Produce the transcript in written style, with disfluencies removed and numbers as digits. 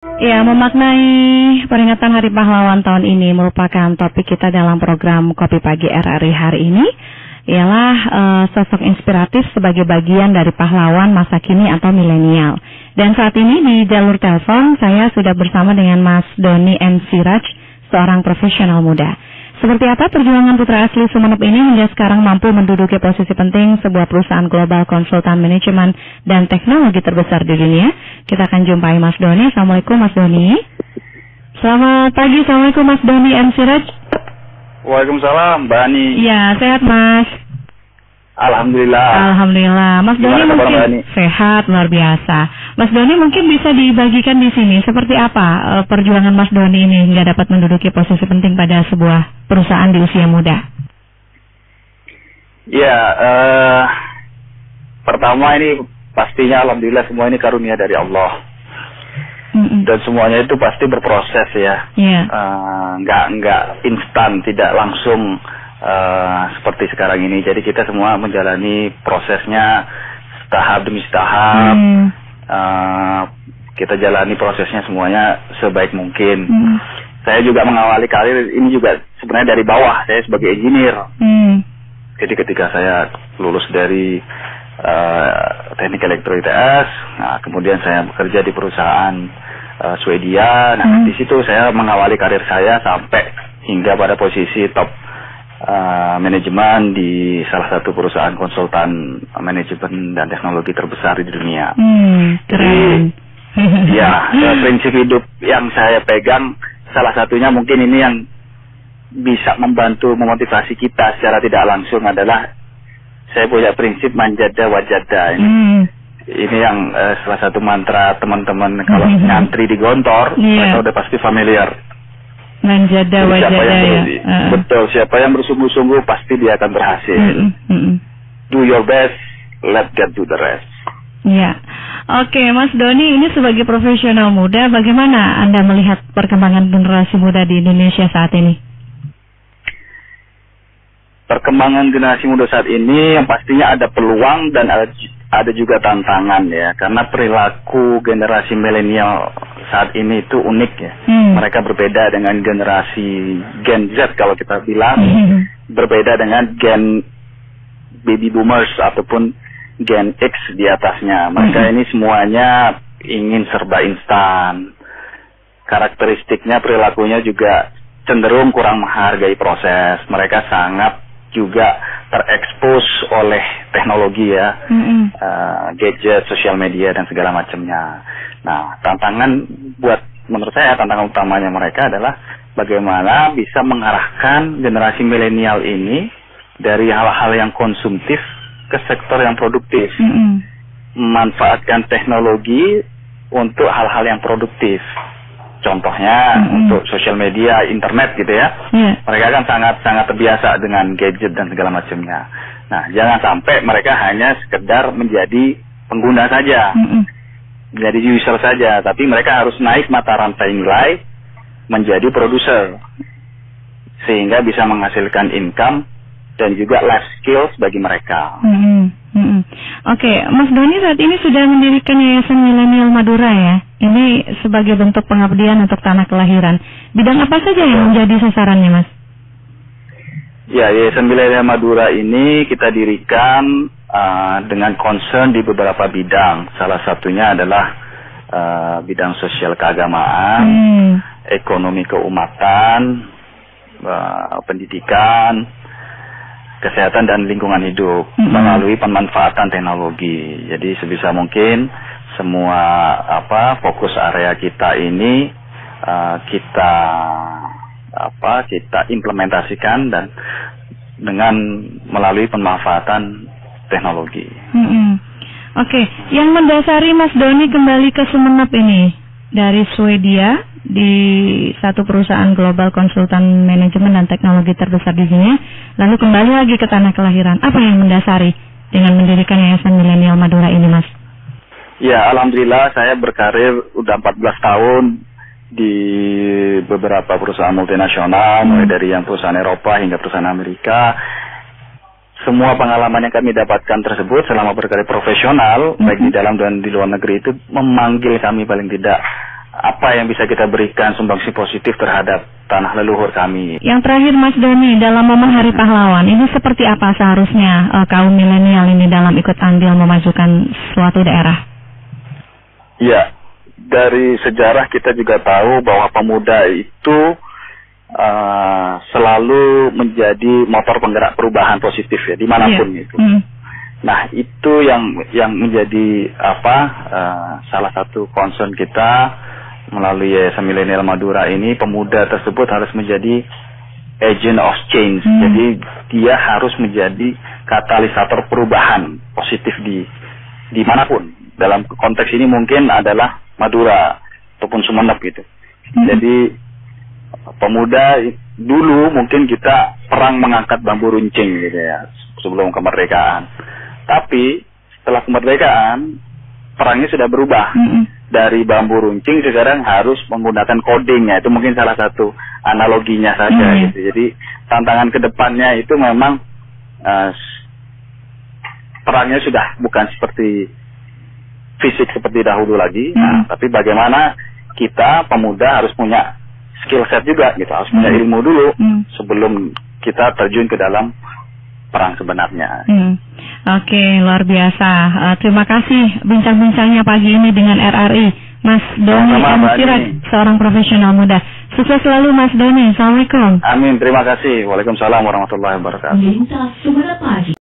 Ya, memaknai peringatan Hari Pahlawan tahun ini merupakan topik kita dalam program Kopi Pagi RRI hari ini. Ialah sosok inspiratif sebagai bagian dari pahlawan masa kini atau milenial. Dan saat ini di jalur telepon saya sudah bersama dengan Mas Doni M. Siraj, seorang profesional muda. Seperti apa perjuangan putra asli Sumeneb ini hingga sekarang mampu menduduki posisi penting sebuah perusahaan global konsultan manajemen dan teknologi terbesar di dunia? Kita akan jumpai Mas Doni. Assalamualaikum Mas Doni. Selamat pagi, Assalamualaikum Mas Doni M. Siraj. Waalaikumsalam Mbak Ani. Ya, sehat Mas. Alhamdulillah. Alhamdulillah. Mas Doni mungkin sehat, luar biasa. Mas Doni mungkin bisa dibagikan di sini seperti apa perjuangan Mas Doni ini hingga dapat menduduki posisi penting pada sebuah perusahaan di usia muda. Ya, pertama ini pastinya alhamdulillah semua ini karunia dari Allah. Dan semuanya itu pasti berproses ya. Nggak instan, tidak langsung seperti sekarang ini. Jadi kita semua menjalani prosesnya tahap demi tahap. Kita jalani prosesnya semuanya sebaik mungkin. Saya juga mengawali karir ini juga sebenarnya dari bawah. Saya sebagai engineer. Jadi ketika saya lulus dari teknik elektro ITS, nah kemudian saya bekerja di perusahaan Swedia. Nah di situ saya mengawali karir saya sampai hingga pada posisi top manajemen di salah satu perusahaan konsultan manajemen dan teknologi terbesar di dunia. Keren. Jadi, ya, prinsip hidup yang saya pegang salah satunya mungkin ini yang bisa membantu memotivasi kita secara tidak langsung adalah saya punya prinsip manjada wajada ini. Ini yang salah satu mantra teman-teman kalau ngantri di Gontor, mereka udah pasti familiar. Manjada wajada ya. Betul, siapa yang bersungguh-sungguh pasti dia akan berhasil. Do your best, let God do the rest. Ya, oke Mas Doni, ini sebagai profesional muda, bagaimana Anda melihat perkembangan generasi muda di Indonesia saat ini? Perkembangan generasi muda saat ini yang pastinya ada peluang dan ada juga tantangan ya, karena perilaku generasi milenial saat ini itu unik ya. Mereka berbeda dengan generasi Gen Z kalau kita bilang, berbeda dengan Gen Baby Boomers ataupun Gen X di atasnya. Mereka ini semuanya ingin serba instan. Karakteristiknya, perilakunya juga cenderung kurang menghargai proses. Mereka sangat juga terekspos oleh teknologi ya, gadget, sosial media dan segala macamnya. Nah, tantangan menurut saya tantangan utamanya mereka adalah bagaimana bisa mengarahkan generasi milenial ini dari hal-hal yang konsumtif ke sektor yang produktif, memanfaatkan teknologi untuk hal-hal yang produktif. Contohnya untuk sosial media, internet gitu ya. Mereka kan sangat terbiasa dengan gadget dan segala macamnya. Nah, jangan sampai mereka hanya sekedar menjadi pengguna saja, menjadi user saja, tapi mereka harus naik mata rantai nilai menjadi produser, sehingga bisa menghasilkan income dan juga life skills bagi mereka. Oke, Mas Doni saat ini sudah mendirikan Yayasan Milenial Madura ya. Ini sebagai bentuk pengabdian untuk tanah kelahiran. Bidang apa saja yang menjadi sasarannya, Mas? Ya, Yayasan Milenial Madura ini kita dirikan dengan concern di beberapa bidang. Salah satunya adalah bidang sosial keagamaan, ekonomi keumatan, pendidikan, kesehatan dan lingkungan hidup melalui pemanfaatan teknologi. Jadi sebisa mungkin semua fokus area kita ini kita implementasikan dan dengan melalui pemanfaatan teknologi. Oke, yang mendasari Mas Doni kembali ke Sumeneb ini dari Swedia di satu perusahaan global konsultan manajemen dan teknologi terbesar di dunia, lalu kembali lagi ke tanah kelahiran. Apa yang mendasari dengan mendirikan Yayasan Milenial Madura ini, Mas? Ya, alhamdulillah saya berkarir udah 14 tahun di beberapa perusahaan multinasional, mulai dari yang perusahaan Eropa hingga perusahaan Amerika. Semua pengalaman yang kami dapatkan tersebut selama berkarir profesional, baik di dalam dan di luar negeri, itu memanggil kami paling tidak apa yang bisa kita berikan sumbangsi positif terhadap tanah leluhur kami. Yang terakhir Mas Doni, dalam momen Hari Pahlawan ini seperti apa seharusnya kaum milenial ini dalam ikut andil memajukan suatu daerah? Ya, dari sejarah kita juga tahu bahwa pemuda itu selalu menjadi motor penggerak perubahan positif ya dimanapun itu. Nah itu yang menjadi salah satu concern kita melalui Yayasan Milenial Madura ini. Pemuda tersebut harus menjadi agent of change. Jadi dia harus menjadi katalisator perubahan positif di manapun. Dalam konteks ini mungkin adalah Madura ataupun Sumeneb gitu. Jadi pemuda dulu mungkin kita perang mengangkat bambu runcing gitu ya sebelum kemerdekaan. Tapi setelah kemerdekaan perangnya sudah berubah. Dari bambu runcing sekarang harus menggunakan coding ya. Itu mungkin salah satu analoginya saja gitu. Jadi tantangan kedepannya itu memang perangnya sudah bukan seperti fisik seperti dahulu lagi. Nah, tapi bagaimana kita pemuda harus punya skill set juga gitu, harus punya ilmu dulu sebelum kita terjun ke dalam perang sebenarnya. Oke, luar biasa. Terima kasih bincang-bincangnya pagi ini dengan RRI, Mas Doni M. Sirait, seorang profesional muda. Sukses selalu Mas Doni. Assalamualaikum. Amin, terima kasih. Waalaikumsalam warahmatullahi wabarakatuh.